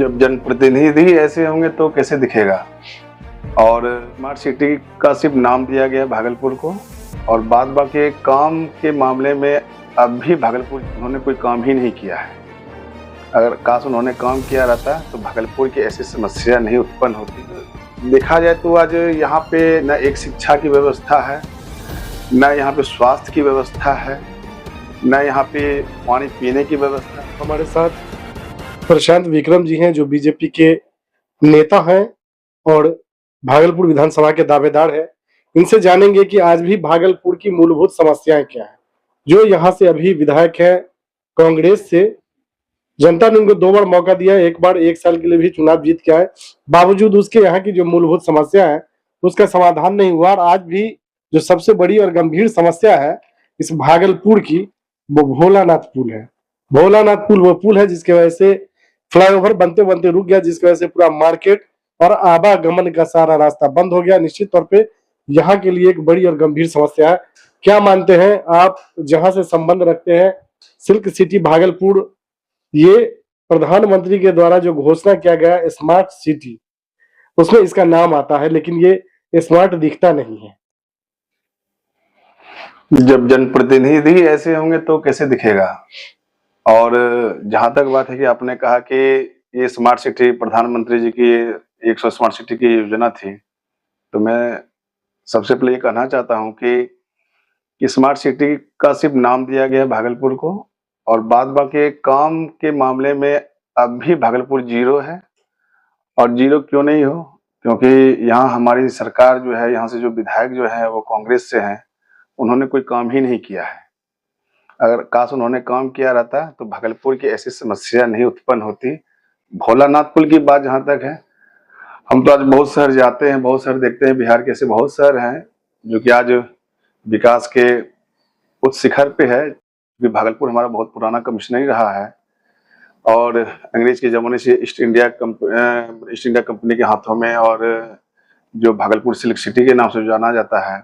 जब जनप्रतिनिधि ऐसे होंगे तो कैसे दिखेगा। और स्मार्ट सिटी का सिर्फ नाम दिया गया भागलपुर को, और बाद बाकी काम के मामले में अब भी भागलपुर उन्होंने कोई काम ही नहीं किया है। अगर काश उन्होंने काम किया रहता तो भागलपुर की ऐसी समस्या नहीं उत्पन्न होती। देखा जाए तो आज यहाँ पे न एक शिक्षा की व्यवस्था है, न यहाँ पे स्वास्थ्य की व्यवस्था है, न यहाँ पे पानी पीने की व्यवस्था। हमारे साथ प्रशांत विक्रम जी हैं जो बीजेपी के नेता हैं और भागलपुर विधानसभा के दावेदार हैं। इनसे जानेंगे कि आज भी भागलपुर की मूलभूत समस्याएं क्या हैं। जो यहाँ से अभी विधायक हैं कांग्रेस से, जनता ने उनको 2 बार मौका दिया, एक बार 1 साल के लिए भी चुनाव जीत के आए, बावजूद उसके यहाँ की जो मूलभूत समस्या है उसका समाधान नहीं हुआ। और आज भी जो सबसे बड़ी और गंभीर समस्या है इस भागलपुर की, वो भोलानाथ पुल है। भोलानाथ पुल वो पुल है जिसकी वजह से फ्लाईओवर बनते बनते रुक गया, जिसकी वजह से पूरा मार्केट और आवागमन का सारा रास्ता बंद हो गया। निश्चित तौर पे यहाँ के लिए एक बड़ी और गंभीर समस्या है। क्या मानते हैं आप, जहां से संबंध रखते हैं सिल्क सिटी भागलपुर, ये प्रधानमंत्री के द्वारा जो घोषणा किया गया स्मार्ट सिटी, उसमें इसका नाम आता है लेकिन ये स्मार्ट दिखता नहीं है। जब जनप्रतिनिधि ऐसे होंगे तो कैसे दिखेगा। और जहां तक बात है कि आपने कहा कि ये स्मार्ट सिटी प्रधानमंत्री जी की 100 स्मार्ट सिटी की योजना थी, तो मैं सबसे पहले ये कहना चाहता हूं कि स्मार्ट सिटी का सिर्फ नाम दिया गया भागलपुर को, और बाद बाकी काम के मामले में अब भी भागलपुर जीरो है। और जीरो क्यों नहीं हो, क्योंकि यहाँ हमारी सरकार जो है, यहाँ से जो विधायक जो है वो कांग्रेस से हैं, उन्होंने कोई काम ही नहीं किया है। अगर काश उन्होंने काम किया रहता तो भागलपुर की ऐसी समस्या नहीं उत्पन्न होती। भोलानाथ पुल की बात जहां तक है, हम तो आज बहुत शहर जाते हैं, बहुत शहर देखते हैं, बिहार के ऐसे बहुत शहर हैं जो कि आज विकास के उच्च शिखर पे है। क्योंकि भागलपुर हमारा बहुत पुराना कमिश्नरी रहा है और अंग्रेज के जमाने से ईस्ट इंडिया कंपनी के हाथों में, और जो भागलपुर सिल्क सिटी के नाम से जाना जाता है।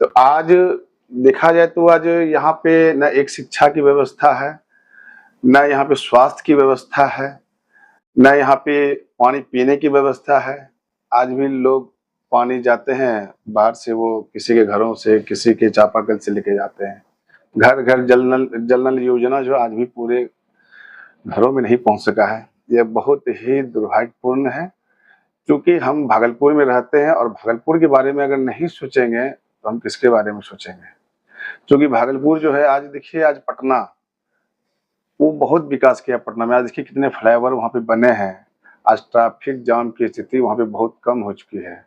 तो आज देखा जाए तो आज यहाँ पे न एक शिक्षा की व्यवस्था है, न यहाँ पे स्वास्थ्य की व्यवस्था है, न यहाँ पे पानी पीने की व्यवस्था है। आज भी लोग पानी जाते हैं बाहर से, वो किसी के घरों से, किसी के चापाकल से लेके जाते हैं। घर घर जल नल योजना जो आज भी पूरे घरों में नहीं पहुंच सका है। यह बहुत ही दुर्भाग्यपूर्ण है, क्योंकि हम भागलपुर में रहते हैं और भागलपुर के बारे में अगर नहीं सोचेंगे तो हम किसके बारे में सोचेंगे। क्योंकि भागलपुर जो है, आज देखिए, आज पटना वो बहुत विकास किया। पटना में आज देखिए कितने फ्लाईओवर वहाँ पे बने हैं। आज ट्रैफिक जाम की स्थिति वहाँ पे बहुत कम हो चुकी है।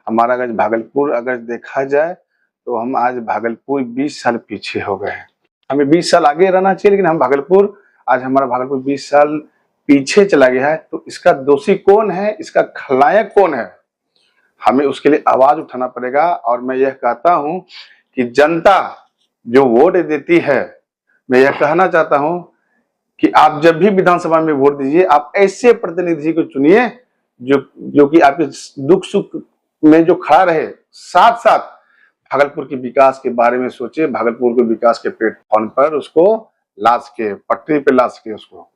हमारा अगर भागलपुर अगर देखा जाए तो हम आज भागलपुर 20 साल पीछे हो गए हैं। हमें 20 साल आगे रहना चाहिए, लेकिन हम भागलपुर, आज हमारा भागलपुर 20 साल पीछे चला गया है। तो इसका दोषी कौन है, इसका खलनायक कौन है, हमें उसके लिए आवाज उठाना पड़ेगा। और मैं यह कहता हूं कि जनता जो वोट देती है, मैं यह कहना चाहता हूं कि आप जब भी विधानसभा में वोट दीजिए, आप ऐसे प्रतिनिधि को चुनिए जो कि आपके दुख सुख में जो खड़ा रहे, साथ साथ भागलपुर के विकास के बारे में सोचे, भागलपुर के विकास के प्लेटफॉर्म पर उसको ला सके, पटरी पे ला सके उसको।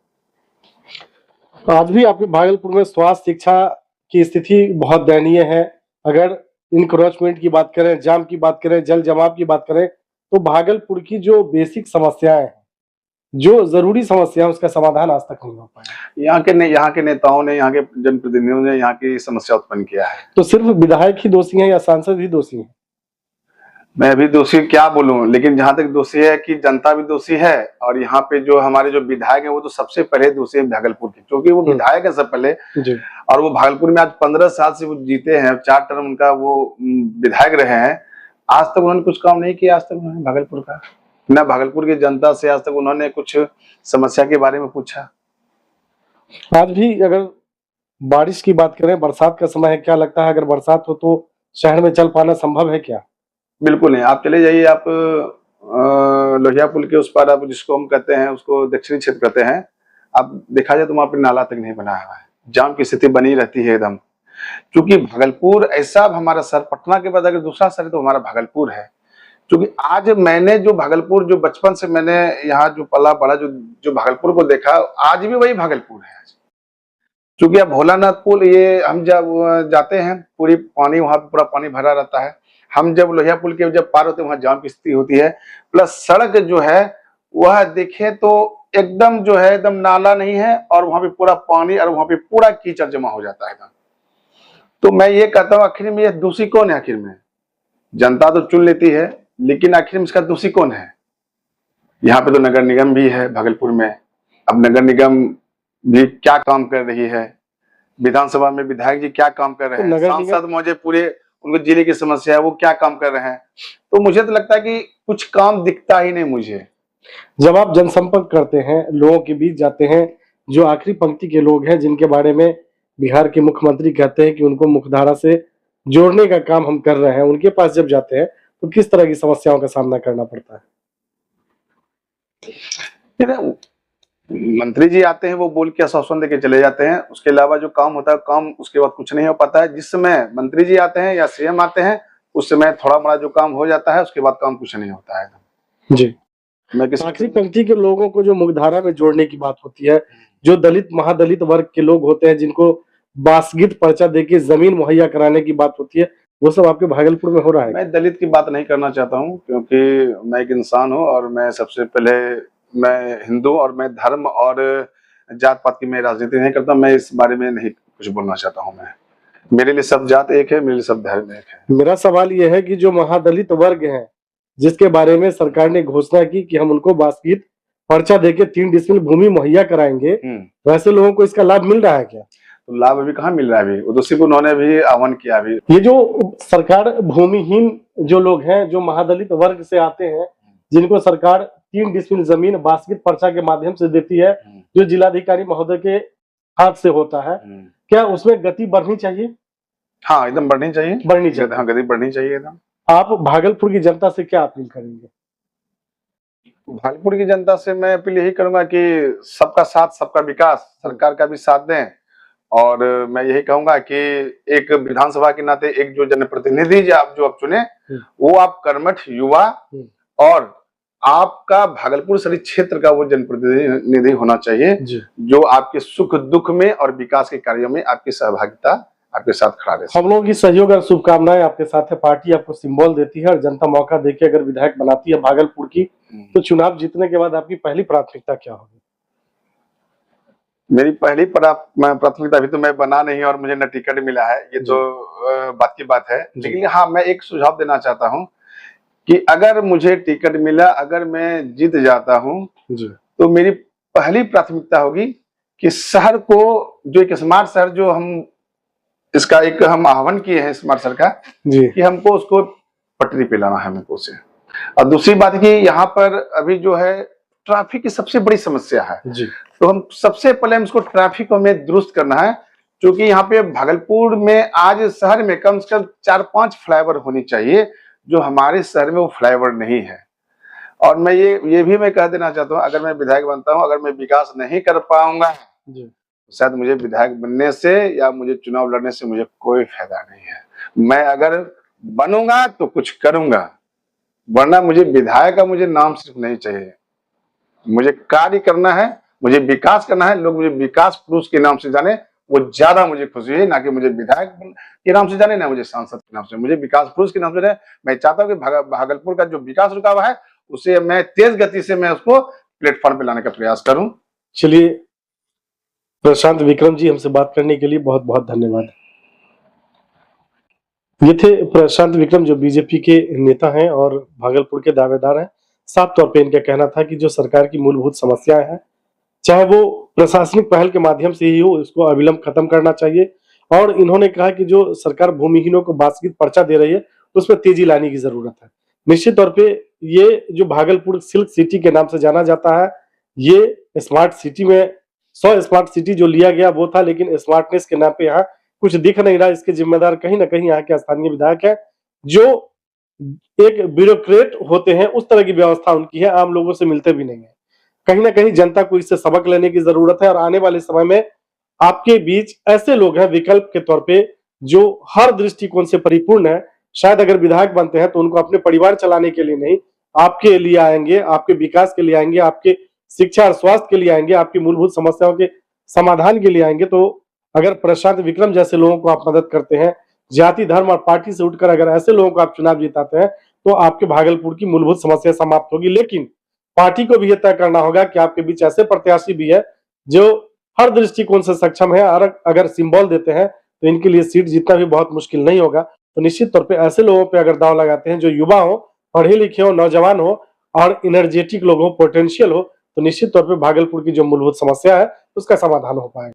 आज भी आपके भागलपुर में स्वास्थ्य शिक्षा की स्थिति बहुत दयनीय है। अगर इंक्रोचमेंट की बात करें, जाम की बात करें, जल जमाव की बात करें, तो भागलपुर की जो बेसिक समस्याएं हैं, जो जरूरी समस्या है, उसका समाधान आज तक नहीं हो पाया। यहाँ के नेताओं ने, यहाँ के जनप्रतिनिधियों ने यहाँ की समस्या उत्पन्न किया है। तो सिर्फ विधायक ही दोषी हैं या सांसद भी दोषी हैं? मैं भी दोषी क्या बोलूं, लेकिन जहां तक दोषी है कि जनता भी दोषी है, और यहाँ पे जो हमारे जो विधायक है वो तो सबसे पहले दोषी है भागलपुर के, क्योंकि वो विधायक है सब पहले जी। और वो भागलपुर में आज 15 साल से वो जीते हैं, 4 टर्म उनका वो विधायक रहे हैं। आज तक उन्होंने कुछ काम नहीं किया, आज तक उन्होंने भागलपुर का, न भागलपुर की जनता से आज तक उन्होंने कुछ समस्या के बारे में पूछा। आज भी अगर बारिश की बात करें, बरसात का समय है, क्या लगता है अगर बरसात हो तो शहर में चल पाना संभव है क्या? बिल्कुल नहीं। आप चले जाइए, आप लोहिया पुल के उस पार, आप जिसको हम कहते हैं, उसको दक्षिणी क्षेत्र कहते हैं, आप देखा जाए तो वहां पर नाला तक नहीं बना हुआ है। जाम की स्थिति बनी रहती है एकदम, क्योंकि भागलपुर ऐसा हमारा शहर, पटना के बाद अगर दूसरा शहर तो हमारा भागलपुर है। क्योंकि आज मैंने जो भागलपुर, जो बचपन से मैंने यहाँ जो पला बड़ा, जो भागलपुर को देखा, आज भी वही भागलपुर है। चूंकि अब भोलानाथ पुल ये हम जब जाते हैं पूरी पानी वहां पे पूरा पानी भरा रहता है। हम जब लोहिया पुल के जब पार होते हैं वहां जाम की स्थिति होती है। प्लस सड़क जो है वह देखे तो एकदम जो है एकदम नाला नहीं है और वहां पे पूरा पानी और वहां पे पूरा कीचड़ जमा हो जाता है। तो मैं ये कहता हूँ आखिर में ये दोषी कौन है? आखिर में जनता तो चुन लेती है लेकिन आखिर में इसका दोषी कौन है? यहाँ पे तो नगर निगम भी है भागलपुर में। अब नगर निगम भी क्या काम कर रही है? विधानसभा में विधायक जी क्या काम कर रहे हैं? सांसद मौजे पूरे उनको जिले की समस्या है वो क्या काम कर रहे हैं? तो मुझे तो लगता है कि कुछ काम दिखता ही नहीं मुझे। जब आप जनसंपर्क करते हैं, लोगों के बीच जाते हैं, जो आखिरी पंक्ति के लोग हैं जिनके बारे में बिहार के मुख्यमंत्री कहते हैं कि उनको मुख्यधारा से जोड़ने का काम हम कर रहे हैं, उनके पास जब जाते हैं तो किस तरह की समस्याओं का सामना करना पड़ता है? मंत्री जी आते हैं वो बोल के आश्वासन देके चले जाते हैं, उसके अलावा जो काम होता है काम उसके बाद कुछ नहीं हो पाता है। जिस समय मंत्री जी आते हैं या सीएम आते हैं उस समय थोड़ा बड़ा जो काम हो जाता है, उसके बाद काम कुछ नहीं होता है। जी, मैं आखिरी पंक्ति के लोगों को जो मुख्यधारा में जोड़ने की बात होती है, जो दलित महादलित वर्ग के लोग होते हैं जिनको बासगीत पर्चा देके जमीन मुहैया कराने की बात होती है, वो सब आपके भागलपुर में हो रहा है? मैं दलित की बात नहीं करना चाहता हूँ क्योंकि मैं एक इंसान हूँ और मैं सबसे पहले मैं हिंदू और मैं धर्म और जात पात की मैं राजनीति नहीं करता। मैं इस बारे में नहीं कुछ बोलना चाहता हूँ। मैं मेरे लिए सब जात एक है, मेरे लिए सब धर्म एक है। मेरा सवाल यह है कि जो महादलित वर्ग है जिसके बारे में सरकार ने घोषणा की कि हम उनको बासगीत पर्चा देके 3 डिसमिल भूमि मुहैया कराएंगे, वैसे लोगों को इसका लाभ मिल रहा है क्या? तो लाभ अभी कहाँ मिल रहा है? अभी उसी को उन्होंने भी आह्वान किया। अभी ये जो सरकार भूमिहीन जो लोग हैं, जो महादलित वर्ग से आते हैं, जिनको सरकार 3 डिसमिल जमीन बासगीत पर्चा के माध्यम से देती है, जो जिलाधिकारी महोदय के हाथ से होता है, क्या उसमें गति बढ़नी चाहिए? हाँ, एकदम बढ़नी चाहिए। हाँ, गति बढ़नी चाहिए एकदम। आप भागलपुर की जनता से क्या अपील करेंगे? भागलपुर की जनता से मैं अपील यही करूंगा कि सबका साथ सबका विकास, सरकार का भी साथ दें। और मैं यही कहूंगा कि एक विधानसभा के नाते एक जो जनप्रतिनिधि जो आप चुने वो आप कर्मठ युवा और आपका भागलपुर शहरी क्षेत्र का वो जनप्रतिनिधि होना चाहिए जो आपके सुख दुख में और विकास के कार्यों में आपकी सहभागिता आपके साथ खड़ा रहे। हम लोगों की सहयोग और शुभकामनाएं आपके साथ है। पार्टी आपको सिंबल देती है और जनता मौका देके अगर विधायक बनाती है भागलपुर की, तो चुनाव जीतने के बाद आपकी पहली प्राथमिकता क्या होगी? मेरी पहली प्राथमिकता अभी तो मैं बना नहीं और मुझे न टिकट मिला है, ये तो बात की बात है। लेकिन हाँ, मैं एक सुझाव देना चाहता हूँ कि अगर मुझे टिकट मिला, अगर मैं जीत जाता हूँ तो मेरी पहली प्राथमिकता होगी कि शहर को जो एक स्मार्ट शहर जो हम इसका एक हम आह्वान किए हैं स्मार्ट शहर का कि हमको उसको पटरी पे लाना है हमको उसे। और दूसरी बात कि यहाँ पर अभी जो है ट्रैफिक की सबसे बड़ी समस्या है तो हम सबसे पहले हम इसको ट्रैफिक को हमें दुरुस्त करना है, क्योंकि यहाँ पे भागलपुर में आज शहर में कम से कम 4-5 फ्लाईओवर होनी चाहिए जो हमारे शहर में वो फ्लाईओवर नहीं है। और मैं ये भी मैं कह देना चाहता हूँ, अगर मैं विधायक बनता हूँ, अगर मैं विकास नहीं कर पाऊंगा तो शायद मुझे विधायक बनने से या मुझे चुनाव लड़ने से मुझे कोई फायदा नहीं है। मैं अगर बनूंगा तो कुछ करूंगा, वरना मुझे विधायक का मुझे नाम सिर्फ नहीं चाहिए, मुझे कार्य करना है, मुझे विकास करना है। लोग मुझे विकास पुरुष के नाम से जाने वो ज्यादा मुझे खुशी है, ना कि मुझे विधायक के नाम से जाने, ना मुझे सांसद के नाम से, मुझे विकास पुरुष के नाम से जाने। मैं चाहता हूँ कि भागलपुर का जो विकास रुका हुआ है उसे मैं तेज गति से मैं उसको प्लेटफॉर्म पे लाने का प्रयास करूं। चलिए, प्रशांत विक्रम जी, हमसे बात करने के लिए बहुत बहुत धन्यवाद। ये थे प्रशांत विक्रम जो बीजेपी के नेता हैं और भागलपुर के दावेदार हैं। साफ तौर पे इनका कहना था कि जो सरकार की मूलभूत समस्याएं हैं, चाहे वो प्रशासनिक पहल के माध्यम से ही हो, इसको अविलंब खत्म करना चाहिए। और इन्होंने कहा कि जो सरकार भूमिहीनों को बासगीत पर्चा दे रही है उसमें तेजी लाने की जरूरत है। निश्चित तौर पे ये जो भागलपुर सिल्क सिटी के नाम से जाना जाता है, ये स्मार्ट सिटी में 100 स्मार्ट सिटी जो लिया गया वो था, लेकिन स्मार्टनेस के नाम पे यहाँ कुछ दिख नहीं रहा। इसके जिम्मेदार कहीं ना कहीं यहाँ के स्थानीय विधायक है, जो एक ब्यूरोक्रेट होते हैं, उस तरह की व्यवस्था उनकी है, आम लोगों से मिलते भी नहीं है। कहीं ना कहीं जनता को इससे सबक लेने की जरूरत है और आने वाले समय में आपके बीच ऐसे लोग हैं विकल्प के तौर पे जो हर दृष्टिकोण से परिपूर्ण है। शायद अगर विधायक बनते हैं तो उनको अपने परिवार चलाने के लिए नहीं, आपके लिए आएंगे, आपके विकास के लिए आएंगे, आपके शिक्षा और स्वास्थ्य के लिए आएंगे, आपकी मूलभूत समस्याओं के समाधान के लिए आएंगे। तो अगर प्रशांत विक्रम जैसे लोगों को आप मदद करते हैं, जाति धर्म और पार्टी से उठकर अगर ऐसे लोगों को आप चुनाव जिताते हैं, तो आपके भागलपुर की मूलभूत समस्या समाप्त होगी। लेकिन पार्टी को भी ये तय करना होगा कि आपके बीच ऐसे प्रत्याशी भी है जो हर दृष्टिकोण से सक्षम है, और अगर सिंबल देते हैं तो इनके लिए सीट जीतना भी बहुत मुश्किल नहीं होगा। तो निश्चित तौर पे ऐसे लोगों पे अगर दांव लगाते हैं जो युवा हो, पढ़े लिखे हो, नौजवान हो और एनर्जेटिक लोग हो, पोटेंशियल हो, तो निश्चित तौर पे भागलपुर की जो मूलभूत समस्या है उसका समाधान हो पाएगा।